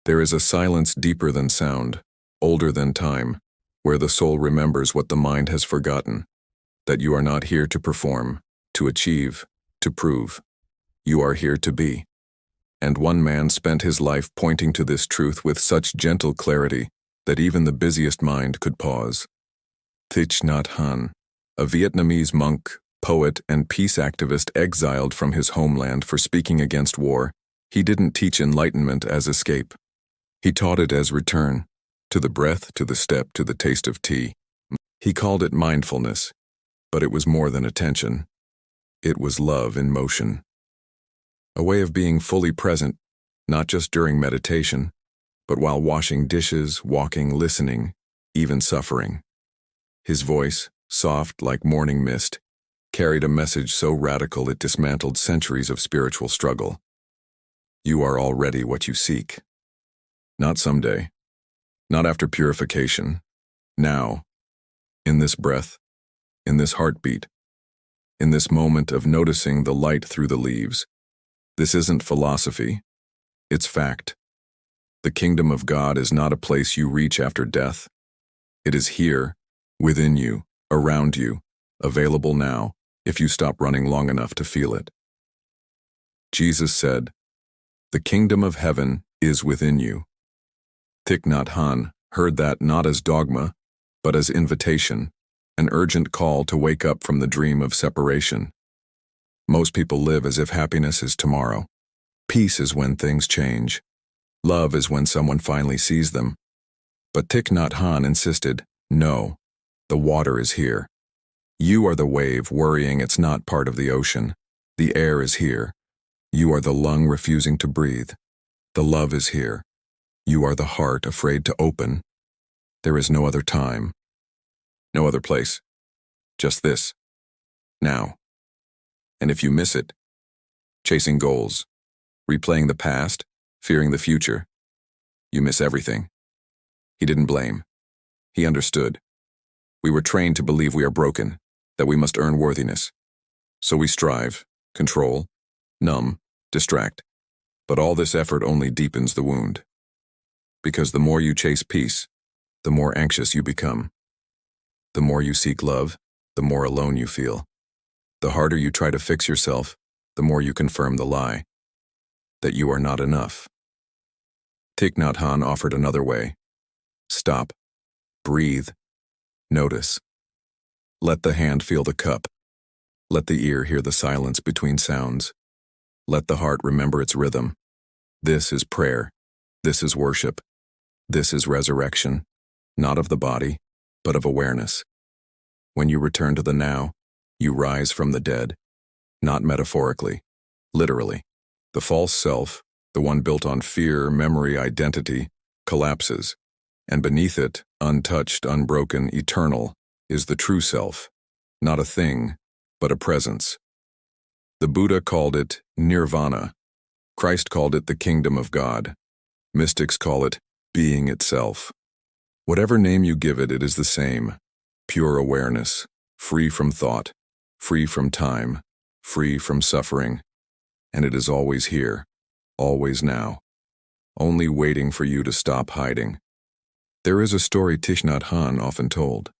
There is a silence deeper than sound, older than time, where the soul remembers what the mind has forgotten, that you are not here to perform, to achieve, to prove. You are here to be. And one man spent his life pointing to this truth with such gentle clarity that even the busiest mind could pause. Thich Nhat Hanh, a Vietnamese monk, poet, and peace activist exiled from his homeland for speaking against war, he didn't teach enlightenment as escape. He taught it as return, to the breath, to the step, to the taste of tea. He called it mindfulness, but it was more than attention. It was love in motion. A way of being fully present, not just during meditation, but while washing dishes, walking, listening, even suffering. His voice, soft like morning mist, carried a message so radical it dismantled centuries of spiritual struggle. You are already what you seek. Not someday, not after purification, now, in this breath, in this heartbeat, in this moment of noticing the light through the leaves. This isn't philosophy, it's fact. The kingdom of God is not a place you reach after death. It is here, within you, around you, available now, if you stop running long enough to feel it. Jesus said, "The kingdom of heaven is within you." Thich Nhat Hanh heard that not as dogma, but as invitation, an urgent call to wake up from the dream of separation. Most people live as if happiness is tomorrow. Peace is when things change. Love is when someone finally sees them. But Thich Nhat Hanh insisted, no, the water is here. You are the wave worrying it's not part of the ocean. The air is here. You are the lung refusing to breathe. The love is here. You are the heart afraid to open. There is no other time. No other place. Just this. Now. And if you miss it, chasing goals, replaying the past, fearing the future, you miss everything. He didn't blame. He understood. We were trained to believe we are broken, that we must earn worthiness. So we strive, control, numb, distract. But all this effort only deepens the wound. Because the more you chase peace, the more anxious you become. The more you seek love, the more alone you feel. The harder you try to fix yourself, the more you confirm the lie, that you are not enough. Thich Nhat Hanh offered another way. Stop. Breathe. Notice. Let the hand feel the cup. Let the ear hear the silence between sounds. Let the heart remember its rhythm. This is prayer. This is worship. This is resurrection, not of the body, but of awareness. When you return to the now, you rise from the dead, not metaphorically, literally. The false self, the one built on fear, memory, identity, collapses, and beneath it, untouched, unbroken, eternal, is the true self, not a thing, but a presence. The Buddha called it nirvana. Christ called it the kingdom of God. Mystics call it being itself. Whatever name you give it, it is the same. Pure awareness, free from thought, free from time, free from suffering. And it is always here, always now, only waiting for you to stop hiding. There is a story Thich Nhat Hanh often told.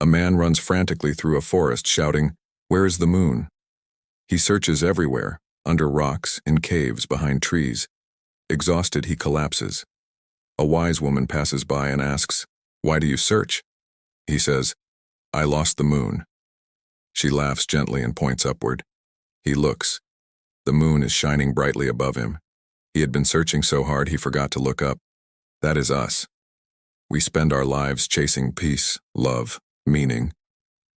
A man runs frantically through a forest shouting, "Where is the moon?" He searches everywhere, under rocks, in caves, behind trees. Exhausted, he collapses. A wise woman passes by and asks, "Why do you search?" He says, "I lost the moon." She laughs gently and points upward. He looks. The moon is shining brightly above him. He had been searching so hard he forgot to look up. That is us. We spend our lives chasing peace, love, meaning,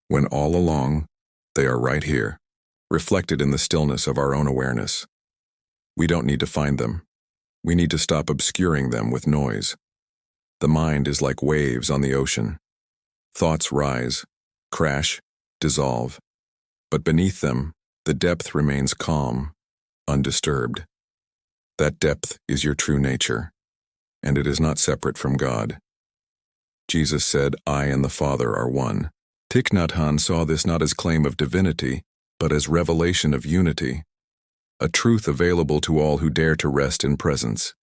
when all along, they are right here, reflected in the stillness of our own awareness. We don't need to find them. We need to stop obscuring them with noise. The mind is like waves on the ocean. Thoughts rise, crash, dissolve. But beneath them, the depth remains calm, undisturbed. That depth is your true nature, and it is not separate from God. Jesus said, "I and the Father are one." Thich Nhat Hanh saw this not as claim of divinity, but as revelation of unity, a truth available to all who dare to rest in presence.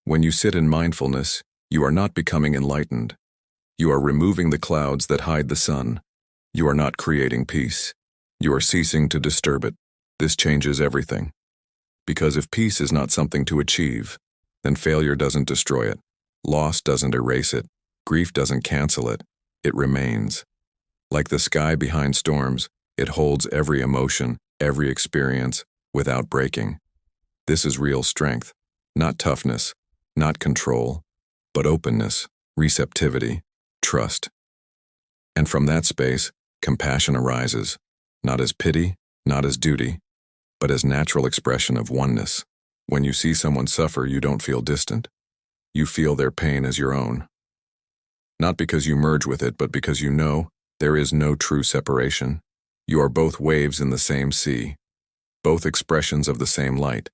When you sit in mindfulness, you are not becoming enlightened. You are removing the clouds that hide the sun. You are not creating peace. You are ceasing to disturb it. This changes everything. Because if peace is not something to achieve, then failure doesn't destroy it. Loss doesn't erase it. Grief doesn't cancel it. It remains. Like the sky behind storms, it holds every emotion, every experience, without breaking. This is real strength, not toughness, not control, but openness, receptivity, trust. And from that space, compassion arises, not as pity, not as duty, but as natural expression of oneness. When you see someone suffer, you don't feel distant. You feel their pain as your own. Not because you merge with it, but because you know there is no true separation. You are both waves in the same sea, both expressions of the same light.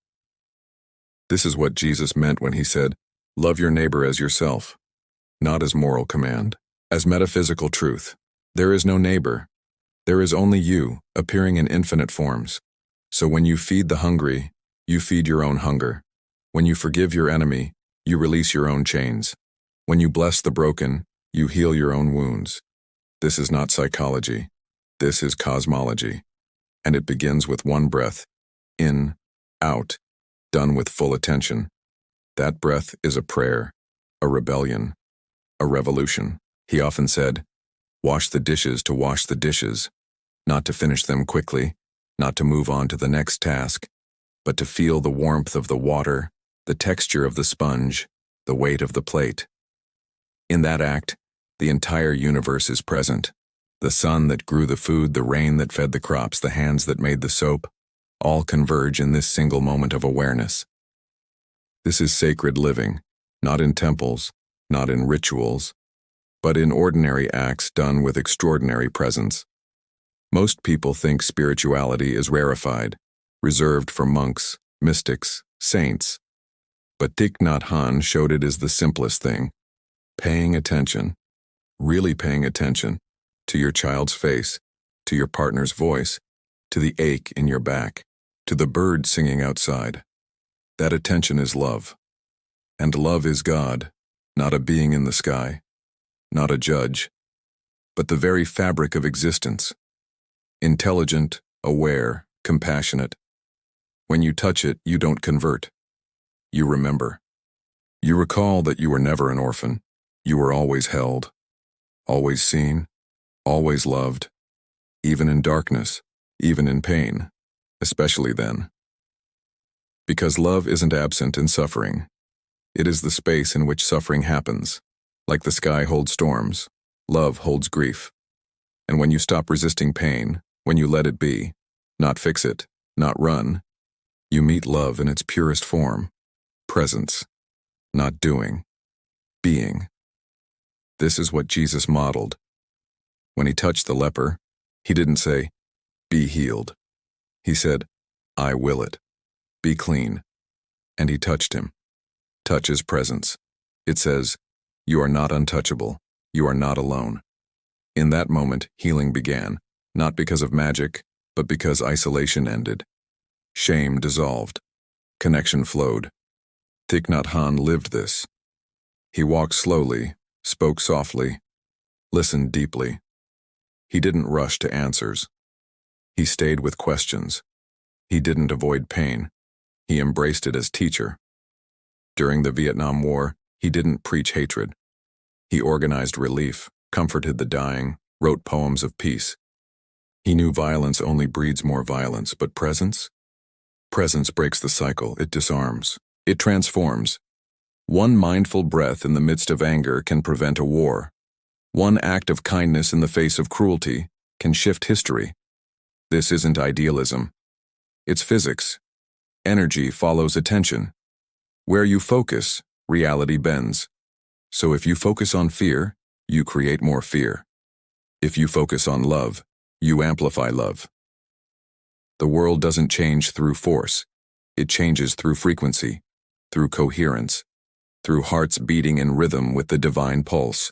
This is what Jesus meant when he said, "Love your neighbor as yourself," not as moral command, as metaphysical truth. There is no neighbor. There is only you, appearing in infinite forms. So when you feed the hungry, you feed your own hunger. When you forgive your enemy, you release your own chains. When you bless the broken, you heal your own wounds. This is not psychology. This is cosmology. And it begins with one breath, in, out, done with full attention. That breath is a prayer, a rebellion, a revolution. He often said, "Wash the dishes to wash the dishes," not to finish them quickly, not to move on to the next task, but to feel the warmth of the water, the texture of the sponge, the weight of the plate. In that act, the entire universe is present. The sun that grew the food, the rain that fed the crops, the hands that made the soap, all converge in this single moment of awareness. This is sacred living, not in temples, not in rituals, but in ordinary acts done with extraordinary presence. Most people think spirituality is rarefied, reserved for monks, mystics, saints. But Thich Nhat Hanh showed it as the simplest thing. Paying attention, really paying attention, to your child's face, to your partner's voice, to the ache in your back, to the bird singing outside. That attention is love. And love is God, not a being in the sky, not a judge, but the very fabric of existence. Intelligent, aware, compassionate. When you touch it, you don't convert. You remember. You recall that you were never an orphan. You were always held, always seen, always loved, even in darkness, even in pain, especially then. Because love isn't absent in suffering. It is the space in which suffering happens. Like the sky holds storms, love holds grief. And when you stop resisting pain, when you let it be, not fix it, not run, you meet love in its purest form, presence, not doing, being. This is what Jesus modeled. When he touched the leper, he didn't say, "Be healed." He said, "I will it. Be clean." And he touched him. Touch is presence. It says, "You are not untouchable. You are not alone." In that moment, healing began, not because of magic, but because isolation ended. Shame dissolved. Connection flowed. Thich Nhat Hanh lived this. He walked slowly, spoke softly, listened deeply. He didn't rush to answers. He stayed with questions. He didn't avoid pain. He embraced it as teacher. During the Vietnam War, he didn't preach hatred. He organized relief, comforted the dying, wrote poems of peace. He knew violence only breeds more violence, but presence? Presence breaks the cycle, it disarms, it transforms. One mindful breath in the midst of anger can prevent a war. One act of kindness in the face of cruelty can shift history. This isn't idealism. It's physics. Energy follows attention. Where you focus, reality bends. So if you focus on fear, you create more fear. If you focus on love, you amplify love. The world doesn't change through force. It changes through frequency, through coherence, through hearts beating in rhythm with the divine pulse.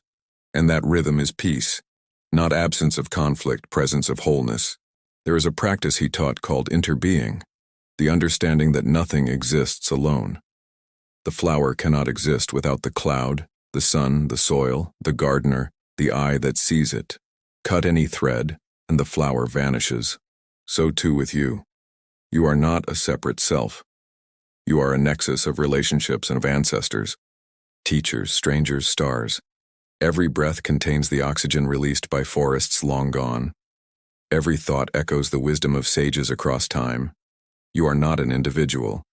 And that rhythm is peace, not absence of conflict, presence of wholeness. There is a practice he taught called interbeing, the understanding that nothing exists alone. The flower cannot exist without the cloud, the sun, the soil, the gardener, the eye that sees it. Cut any thread, and the flower vanishes. So too with you. You are not a separate self. You are a nexus of relationships and of ancestors, teachers, strangers, stars. Every breath contains the oxygen released by forests long gone. Every thought echoes the wisdom of sages across time. You are not an individual.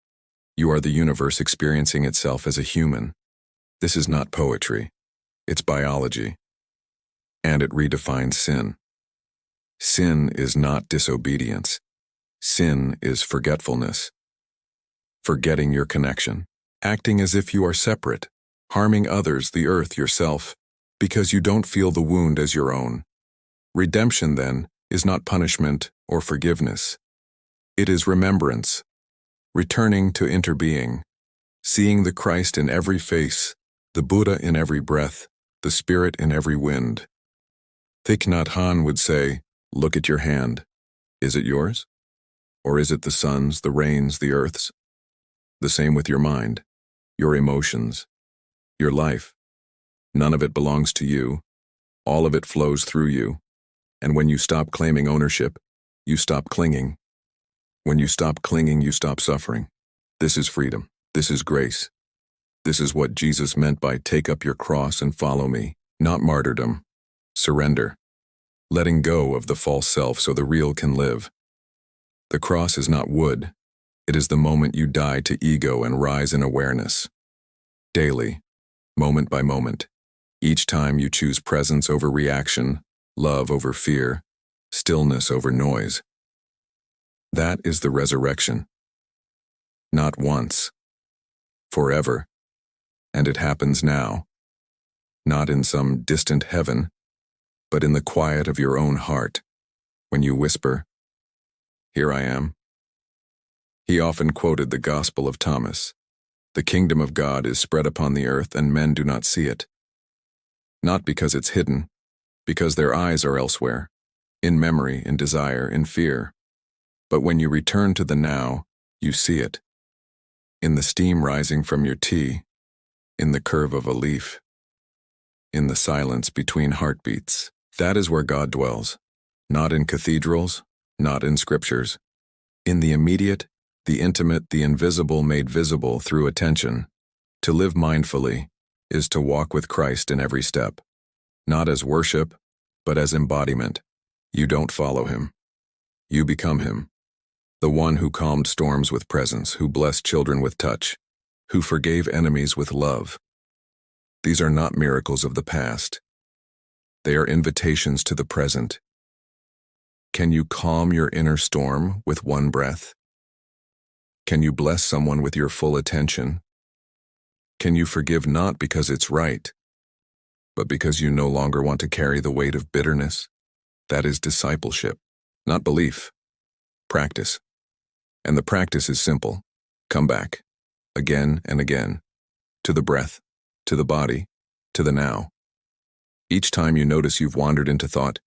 You are the universe experiencing itself as a human. This is not poetry. It's biology. And it redefines sin. Sin is not disobedience. Sin is forgetfulness. Forgetting your connection, acting as if you are separate, harming others, the earth, yourself, because you don't feel the wound as your own. Redemption, then, is not punishment or forgiveness. It is remembrance, returning to interbeing, seeing the Christ in every face, the Buddha in every breath, the Spirit in every wind. Thich Nhat Hanh would say, "Look at your hand. Is it yours? Or is it the sun's, the rain's, the earth's?" The same with your mind, your emotions, your life. None of it belongs to you. All of it flows through you. And when you stop claiming ownership, you stop clinging. When you stop clinging, you stop suffering. This is freedom. This is grace. This is what Jesus meant by take up your cross and follow me, not martyrdom. Surrender. Letting go of the false self so the real can live. The cross is not wood. It is the moment you die to ego and rise in awareness. Daily, moment by moment, each time you choose presence over reaction, love over fear, stillness over noise. That is the resurrection. Not once. Forever. And it happens now. Not in some distant heaven, but in the quiet of your own heart, when you whisper, "Here I am." He often quoted the Gospel of Thomas. The kingdom of God is spread upon the earth and men do not see it. Not because it's hidden, because their eyes are elsewhere, in memory, in desire, in fear. But when you return to the now, you see it. In the steam rising from your tea, in the curve of a leaf, in the silence between heartbeats. That is where God dwells. Not in cathedrals, not in scriptures. In the immediate, the intimate, the invisible made visible through attention. To live mindfully is to walk with Christ in every step. Not as worship, but as embodiment. You don't follow him. You become him. The one who calmed storms with presence, who blessed children with touch, who forgave enemies with love. These are not miracles of the past. They are invitations to the present. Can you calm your inner storm with one breath? Can you bless someone with your full attention? Can you forgive not because it's right, but because you no longer want to carry the weight of bitterness? That is discipleship, not belief. Practice. And the practice is simple. Come back, again and again, to the breath, to the body, to the now. Each time you notice you've wandered into thought,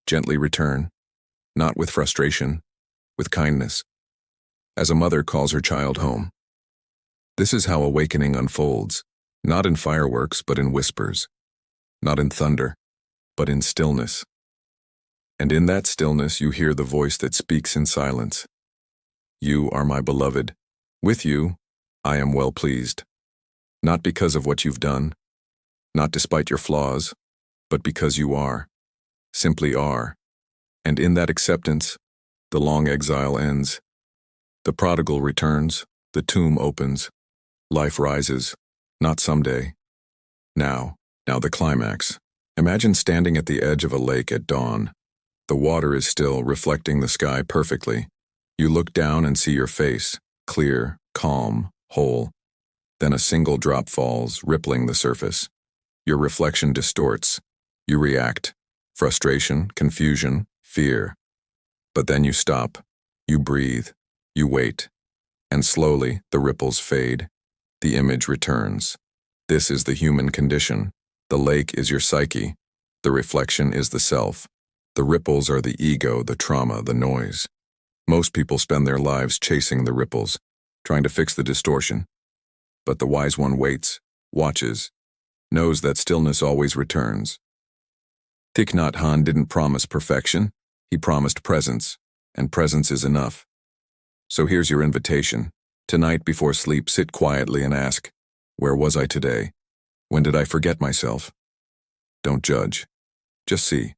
gently return, not with frustration, with kindness, as a mother calls her child home. This is how awakening unfolds, not in fireworks but in whispers, not in thunder, but in stillness. And in that stillness you hear the voice that speaks in silence. You are my beloved. With you, I am well pleased. Not because of what you've done, not despite your flaws, but because you are, simply are. And in that acceptance, the long exile ends. The prodigal returns, the tomb opens, life rises, not someday. Now the climax. Imagine standing at the edge of a lake at dawn. The water is still, reflecting the sky perfectly. You look down and see your face, clear, calm, whole. Then a single drop falls, rippling the surface. Your reflection distorts. You react. Frustration, confusion, fear. But then you stop. You breathe. You wait. And slowly, the ripples fade. The image returns. This is the human condition. The lake is your psyche. The reflection is the self. The ripples are the ego, the trauma, the noise. Most people spend their lives chasing the ripples, trying to fix the distortion. But the wise one waits, watches, knows that stillness always returns. Thich Nhat Hanh didn't promise perfection, he promised presence, and presence is enough. So here's your invitation. Tonight before sleep, sit quietly and ask, where was I today? When did I forget myself? Don't judge. Just see.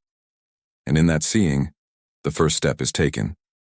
And in that seeing, the first step is taken.